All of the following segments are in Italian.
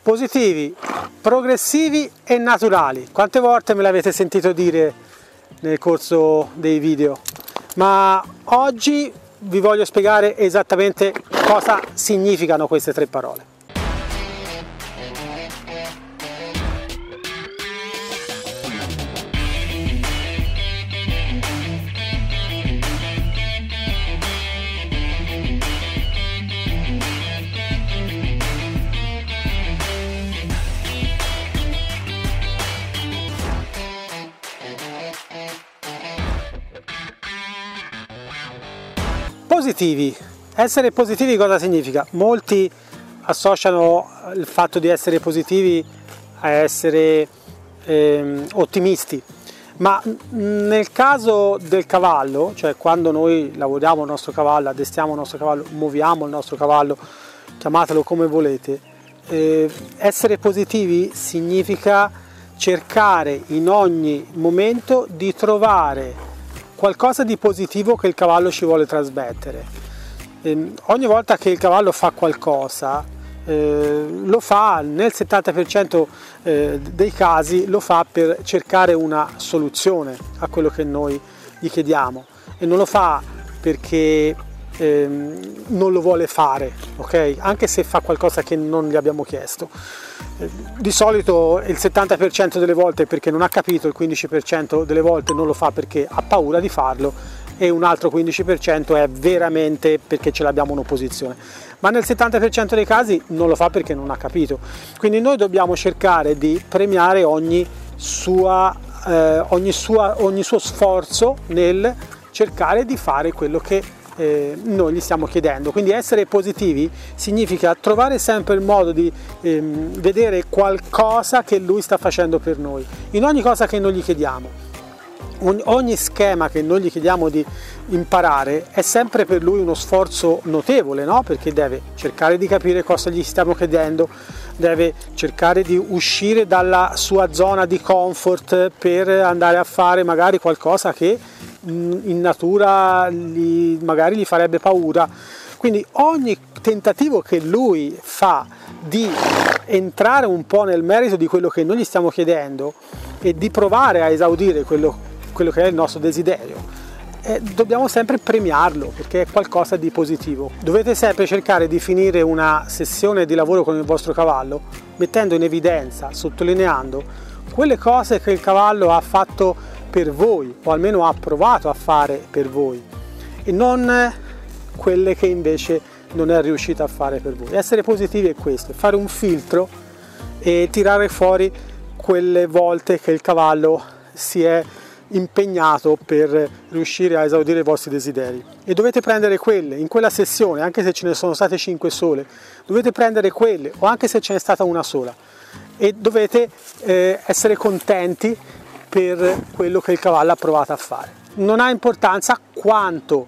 positivi, progressivi e naturali. Quante volte me l'avete sentito dire nel corso dei video? Ma oggi vi voglio spiegare esattamente cosa significano queste tre parole. Positivi. Essere positivi cosa significa? Molti associano il fatto di essere positivi a essere ottimisti, ma nel caso del cavallo, cioè quando noi lavoriamo il nostro cavallo, addestriamo il nostro cavallo, muoviamo il nostro cavallo, chiamatelo come volete, essere positivi significa cercare in ogni momento di trovare qualcosa di positivo che il cavallo ci vuole trasmettere. Ogni volta che il cavallo fa qualcosa, lo fa nel 70% dei casi, lo fa per cercare una soluzione a quello che noi gli chiediamo e non lo fa perché non lo vuole fare, ok? Anche se fa qualcosa che non gli abbiamo chiesto. Di solito il 70% delle volte è perché non ha capito, il 15% delle volte non lo fa perché ha paura di farlo e un altro 15% è veramente perché ce l'abbiamo un'opposizione. Ma nel 70% dei casi non lo fa perché non ha capito. Quindi noi dobbiamo cercare di premiare ogni suo sforzo nel cercare di fare quello che noi gli stiamo chiedendo. Quindi essere positivi significa trovare sempre il modo di vedere qualcosa che lui sta facendo per noi in ogni cosa che noi gli chiediamo. Ogni schema che noi gli chiediamo di imparare è sempre per lui uno sforzo notevole, no? Perché deve cercare di capire cosa gli stiamo chiedendo, deve cercare di uscire dalla sua zona di comfort per andare a fare magari qualcosa che in natura magari gli farebbe paura. Quindi ogni tentativo che lui fa di entrare un po' nel merito di quello che noi gli stiamo chiedendo e di provare a esaudire quello che è il nostro desiderio, dobbiamo sempre premiarlo perché è qualcosa di positivo. Dovete sempre cercare di finire una sessione di lavoro con il vostro cavallo mettendo in evidenza, sottolineando quelle cose che il cavallo ha fatto per voi o almeno ha provato a fare per voi e non quelle che invece non è riuscito a fare per voi. Essere positivi è questo, fare un filtro e tirare fuori quelle volte che il cavallo si è impegnato per riuscire a esaudire i vostri desideri e dovete prendere quelle in quella sessione, anche se ce ne sono state 5 sole, dovete prendere quelle o anche se ce n'è stata una sola e dovete essere contenti per quello che il cavallo ha provato a fare. Non ha importanza quanto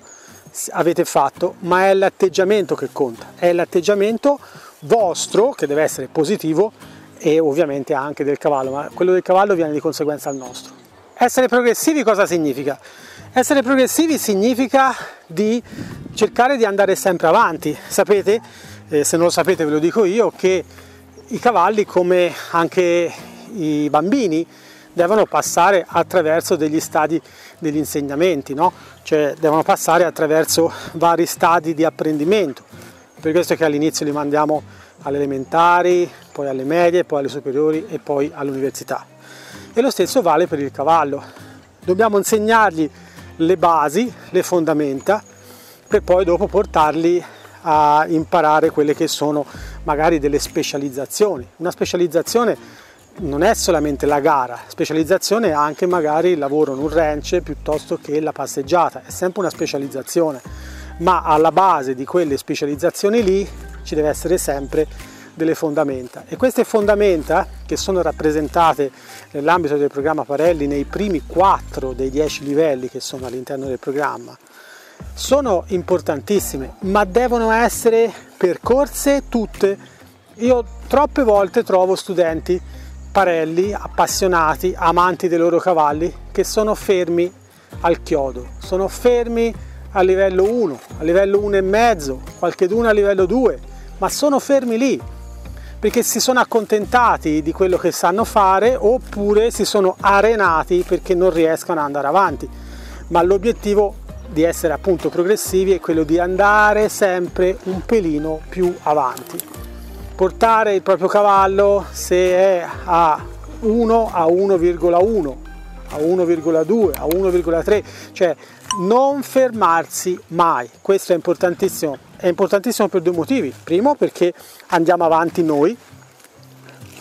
avete fatto, ma è l'atteggiamento che conta, è l'atteggiamento vostro che deve essere positivo e ovviamente anche del cavallo, ma quello del cavallo viene di conseguenza al nostro. Essere progressivi cosa significa? Essere progressivi significa di cercare di andare sempre avanti. Sapete, se non lo sapete ve lo dico io, che i cavalli come anche i bambini devono passare attraverso degli stadi degli insegnamenti, no? Cioè devono passare attraverso vari stadi di apprendimento. Per questo che all'inizio li mandiamo alle elementari, poi alle medie, poi alle superiori e poi all'università. E lo stesso vale per il cavallo. Dobbiamo insegnargli le basi, le fondamenta, per poi dopo portarli a imparare quelle che sono magari delle specializzazioni. Una specializzazione non è solamente la gara, specializzazione è anche magari il lavoro in un ranch piuttosto che la passeggiata, è sempre una specializzazione, ma alla base di quelle specializzazioni lì ci deve essere sempre delle fondamenta e queste fondamenta, che sono rappresentate nell'ambito del programma Parelli nei primi 4 dei 10 livelli che sono all'interno del programma, sono importantissime, ma devono essere percorse tutte. Io troppe volte trovo studenti Parelli appassionati, amanti dei loro cavalli, che sono fermi al chiodo, sono fermi a livello 1, a livello 1,5, qualcheduno a livello 2, ma sono fermi lì perché si sono accontentati di quello che sanno fare oppure si sono arenati perché non riescono ad andare avanti. Ma l'obiettivo di essere appunto progressivi è quello di andare sempre un pelino più avanti. Portare il proprio cavallo, se è a 1 a 1,1, a 1,2, a 1,3, cioè non fermarsi mai. Questo è importantissimo per due motivi. Primo, perché andiamo avanti noi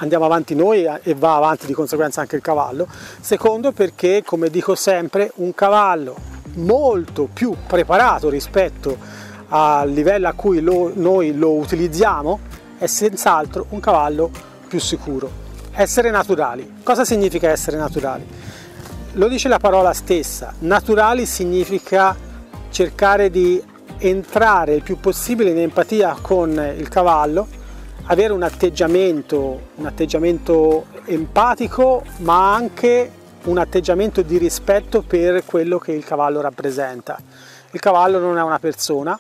e va avanti di conseguenza anche il cavallo. Secondo, perché, come dico sempre, un cavallo molto più preparato rispetto al livello a cui noi lo utilizziamo è senz'altro un cavallo più sicuro. Essere naturali. Cosa significa essere naturali? Lo dice la parola stessa. Naturali significa cercare di entrare il più possibile in empatia con il cavallo, avere un atteggiamento empatico, ma anche un atteggiamento di rispetto per quello che il cavallo rappresenta. Il cavallo non è una persona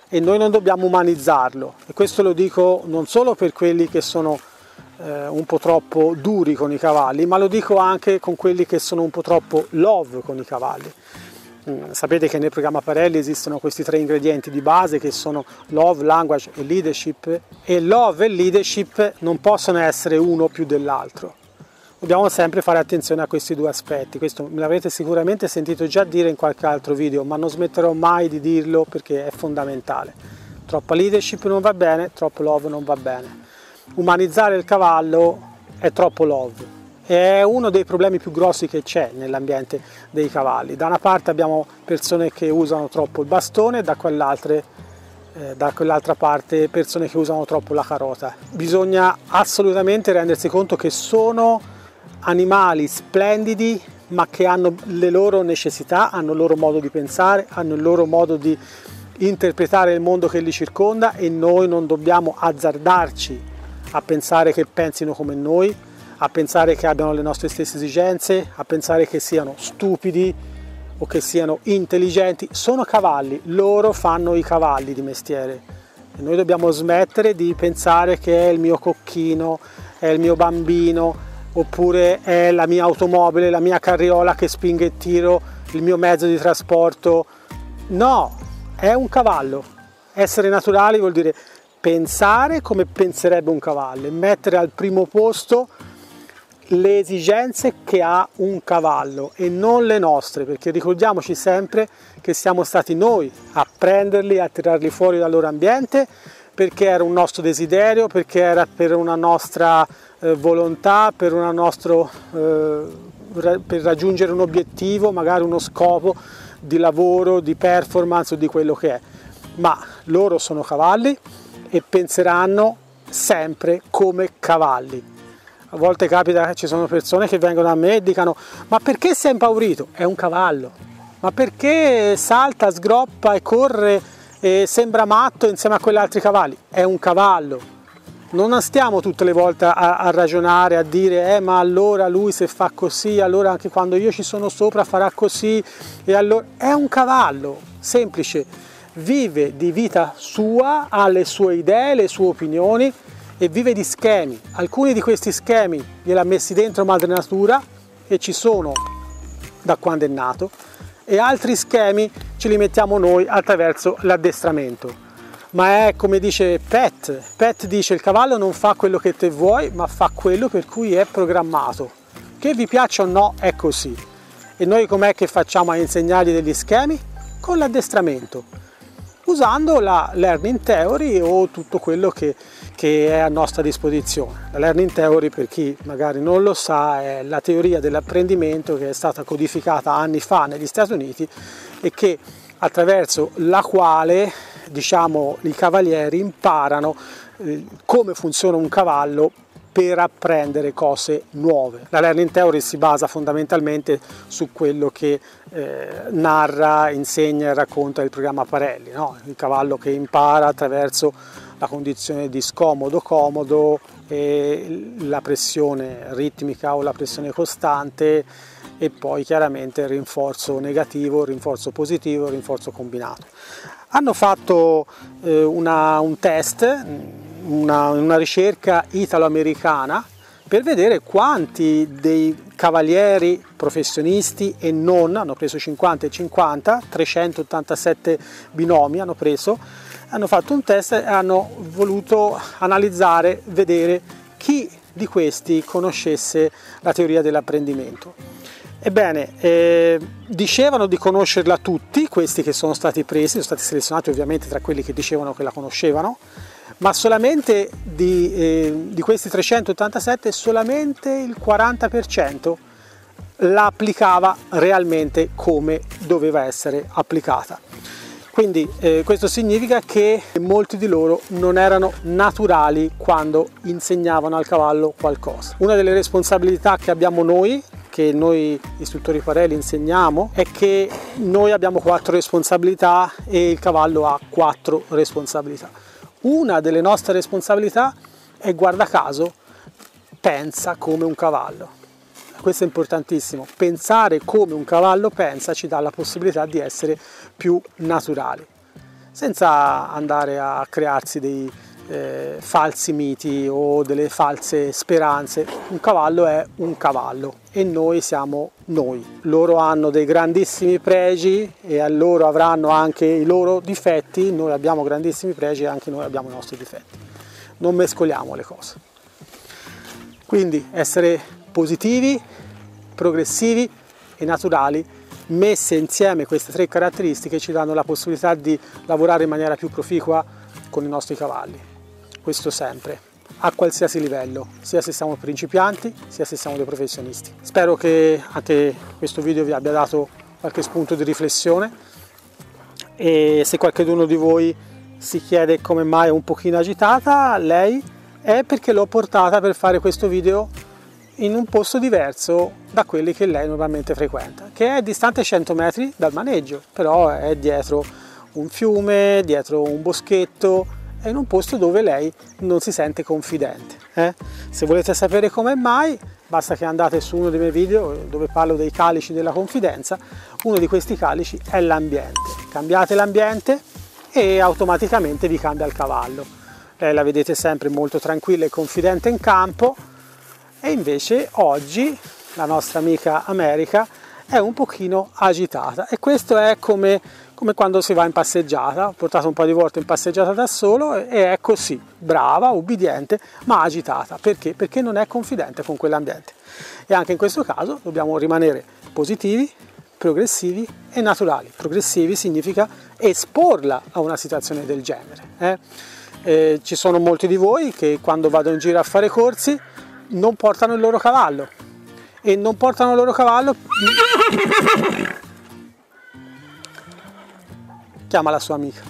e noi non dobbiamo umanizzarlo, e questo lo dico non solo per quelli che sono un po' troppo duri con i cavalli, ma lo dico anche con quelli che sono un po' troppo love con i cavalli. Sapete che nel programma Parelli esistono questi 3 ingredienti di base che sono love, language e leadership, e love e leadership non possono essere uno più dell'altro. Dobbiamo sempre fare attenzione a questi 2 aspetti. Questo me l'avrete sicuramente sentito già dire in qualche altro video, ma non smetterò mai di dirlo perché è fondamentale. Troppa leadership non va bene, troppo love non va bene. Umanizzare il cavallo è troppo love. È uno dei problemi più grossi che c'è nell'ambiente dei cavalli. Da una parte abbiamo persone che usano troppo il bastone, da quell'altra parte persone che usano troppo la carota. Bisogna assolutamente rendersi conto che sono animali splendidi, ma che hanno le loro necessità, hanno il loro modo di pensare, hanno il loro modo di interpretare il mondo che li circonda, e noi non dobbiamo azzardarci a pensare che pensino come noi, a pensare che abbiano le nostre stesse esigenze, a pensare che siano stupidi o che siano intelligenti. Sono cavalli, loro fanno i cavalli di mestiere, e noi dobbiamo smettere di pensare che è il mio cocchino, è il mio bambino, oppure è la mia automobile, la mia carriola che spinge e tiro, il mio mezzo di trasporto. No, è un cavallo. Essere naturali vuol dire pensare come penserebbe un cavallo e mettere al primo posto le esigenze che ha un cavallo e non le nostre, perché ricordiamoci sempre che siamo stati noi a prenderli, a tirarli fuori dal loro ambiente, perché era un nostro desiderio, perché era per una nostra volontà, per raggiungere un obiettivo, magari uno scopo di lavoro, di performance o di quello che è. Ma loro sono cavalli e penseranno sempre come cavalli. A volte capita che ci sono persone che vengono da me e dicono: ma perché sei impaurito? È un cavallo. Ma perché salta, sgroppa e corre e sembra matto insieme a quegli altri cavalli? È un cavallo. Non stiamo tutte le volte a ragionare, a dire ma allora lui se fa così, allora anche quando io ci sono sopra farà così, e allora è un cavallo, semplice, vive di vita sua, ha le sue idee, le sue opinioni e vive di schemi. Alcuni di questi schemi gliel'ha messi dentro madre natura e ci sono da quando è nato, e altri schemi ce li mettiamo noi attraverso l'addestramento. Ma è come dice Pet dice: il cavallo non fa quello che te vuoi, ma fa quello per cui è programmato. Che vi piaccia o no, è così. E noi com'è che facciamo a insegnargli degli schemi? Con l'addestramento, usando la learning theory o tutto quello che è a nostra disposizione. La learning theory, per chi magari non lo sa, è la teoria dell'apprendimento che è stata codificata anni fa negli Stati Uniti e che attraverso la quale, diciamo, i cavalieri imparano come funziona un cavallo per apprendere cose nuove. La learning theory si basa fondamentalmente su quello che narra, insegna e racconta il programma Parelli, no? Il cavallo che impara attraverso la condizione di scomodo-comodo e la pressione ritmica o la pressione costante, e poi chiaramente il rinforzo negativo, il rinforzo positivo, il rinforzo combinato. Hanno fatto un test una ricerca italo-americana per vedere quanti dei cavalieri professionisti e non hanno preso 50 e 50, 387 binomi hanno fatto un test e hanno voluto analizzare, vedere chi di questi conoscesse la teoria dell'apprendimento. Ebbene, dicevano di conoscerla tutti, questi che sono stati presi, sono stati selezionati ovviamente tra quelli che dicevano che la conoscevano, ma solamente di questi 387 solamente il 40% la applicava realmente come doveva essere applicata. Quindi questo significa che molti di loro non erano naturali quando insegnavano al cavallo qualcosa. Una delle responsabilità che abbiamo noi, che noi istruttori parelli insegniamo, è che noi abbiamo 4 responsabilità e il cavallo ha 4 responsabilità. Una delle nostre responsabilità è, guarda caso, pensa come un cavallo. Questo è importantissimo. Pensare come un cavallo pensa ci dà la possibilità di essere più naturali, senza andare a crearsi dei falsi miti o delle false speranze. Un cavallo è un cavallo e noi siamo noi. Loro hanno dei grandissimi pregi e loro avranno anche i loro difetti. Noi abbiamo grandissimi pregi e anche noi abbiamo i nostri difetti. Non mescoliamo le cose. Quindi essere positivi, progressivi e naturali, messe insieme queste 3 caratteristiche ci danno la possibilità di lavorare in maniera più proficua con i nostri cavalli. Questo sempre, a qualsiasi livello, sia se siamo principianti, sia se siamo dei professionisti. Spero che anche questo video vi abbia dato qualche spunto di riflessione, e se qualcuno di voi si chiede come mai è un pochino agitata lei, è perché l'ho portata per fare questo video in un posto diverso da quelli che lei normalmente frequenta, che è distante 100 metri dal maneggio, però è dietro un fiume, dietro un boschetto, è in un posto dove lei non si sente confidente. Se volete sapere come mai, basta che andate su uno dei miei video dove parlo dei calici della confidenza. Uno di questi calici è l'ambiente. Cambiate l'ambiente e automaticamente vi cambia il cavallo. Lei la vedete sempre molto tranquilla e confidente in campo, e invece oggi la nostra amica America è un pochino agitata, e questo è come quando si va in passeggiata. Ho portato un po' di volte in passeggiata da solo e è così, brava, ubbidiente, ma agitata. Perché? Perché non è confidente con quell'ambiente. E anche in questo caso dobbiamo rimanere positivi, progressivi e naturali. Progressivi significa esporla a una situazione del genere. Ci sono molti di voi che quando vado in giro a fare corsi non portano il loro cavallo, e non portano il loro cavallo, chiama la sua amica,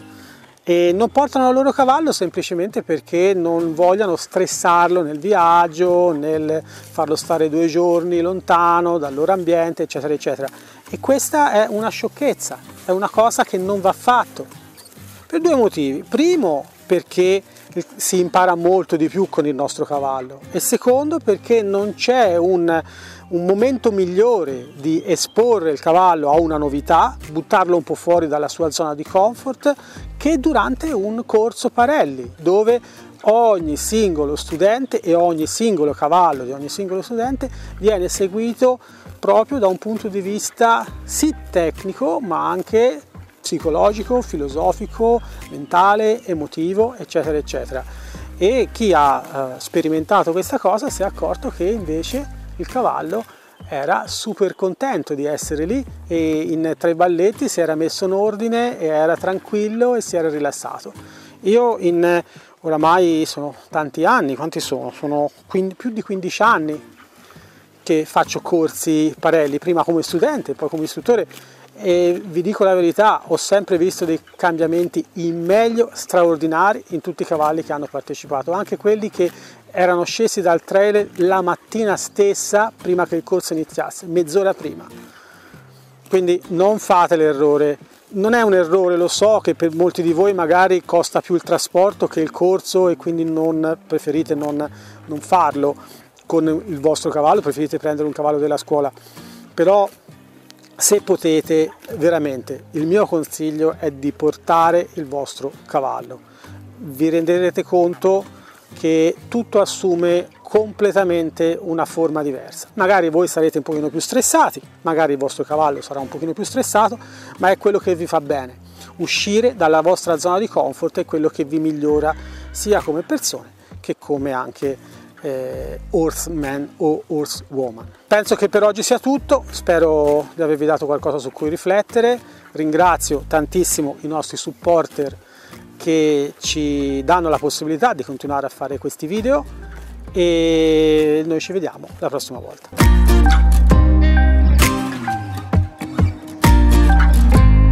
e non portano il loro cavallo semplicemente perché non vogliono stressarlo nel viaggio, nel farlo stare 2 giorni lontano dal loro ambiente, eccetera eccetera. E questa è una sciocchezza, è una cosa che non va fatto per 2 motivi. Primo, perché si impara molto di più con il nostro cavallo, e secondo, perché non c'è un momento migliore di esporre il cavallo a una novità, buttarlo un po' fuori dalla sua zona di comfort, che durante un corso parelli, dove ogni singolo studente e ogni singolo cavallo di ogni singolo studente viene seguito proprio da un punto di vista sì tecnico, ma anche psicologico, filosofico, mentale, emotivo, eccetera eccetera. E chi ha sperimentato questa cosa si è accorto che invece il cavallo era super contento di essere lì, e in 3 balletti si era messo in ordine e era tranquillo e si era rilassato. Io oramai sono tanti anni, quanti sono? Sono più di 15 anni che faccio corsi parelli, prima come studente, poi come istruttore, e vi dico la verità, ho sempre visto dei cambiamenti in meglio straordinari in tutti i cavalli che hanno partecipato, anche quelli che erano scesi dal trailer la mattina stessa prima che il corso iniziasse, mezz'ora prima. Quindi non fate l'errore. Non è un errore, lo so che per molti di voi magari costa più il trasporto che il corso, e quindi preferite non farlo con il vostro cavallo, preferite prendere un cavallo della scuola. Però se potete, veramente il mio consiglio è di portare il vostro cavallo. Vi renderete conto che tutto assume completamente una forma diversa. Magari voi sarete un pochino più stressati, magari il vostro cavallo sarà un pochino più stressato, ma è quello che vi fa bene. Uscire dalla vostra zona di comfort è quello che vi migliora sia come persone che come anche horseman o horsewoman. Penso che per oggi sia tutto, spero di avervi dato qualcosa su cui riflettere. Ringrazio tantissimo i nostri supporter che ci danno la possibilità di continuare a fare questi video e noi ci vediamo la prossima volta.